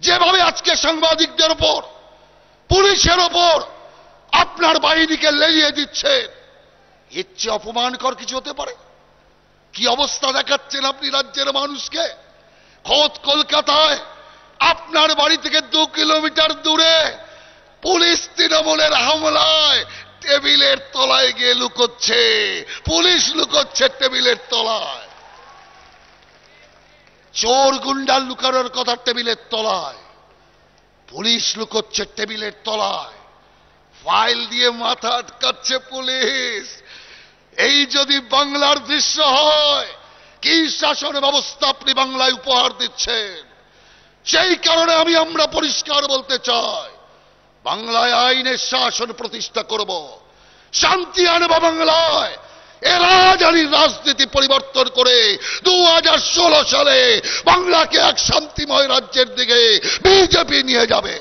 যেভাবে আজকে সাংবাদিকদের উপর, পুলিশের উপর আপনার বাহিনীকে লেলিয়ে দিচ্ছেন, এর চেয়ে অপমানকর কিছু হতে পারে? কি অবস্থা দেখাচ্ছেন আপনি রাজ্যের মানুষকে? খোদ কলকাতায় আপনার বাড়ি থেকে 2 কিলোমিটার দূরে পুলিশ তৃণমূলের হামলায় টেবিলের তলায় গিয়ে লুকোচ্ছে, পুলিশ লুকোচ্ছে টেবিলের তলায়। চোর গুন্ডার লুকানোর কথা টেবিলের তলায়, পুলিশ লুকোচ্ছে টেবিলের তলায়, ফাইল দিয়ে মাথা আটকাচ্ছে পুলিশ। এই যদি বাংলার দৃশ্য হয়, কি শাসন ব্যবস্থা আপনি বাংলায় উপহার দিচ্ছেন? সেই কারণে আমরা পরিষ্কার বলতে চাই, বাংলায় আইনের শাসন প্রতিষ্ঠা করব, শান্তি আনব বাংলায়। এরা জানি রাজনীতি পরিবর্তন করে 2016 সালে বাংলাকে এক শান্তিময় রাজ্যের দিকে বিজেপি নিয়ে যাবে।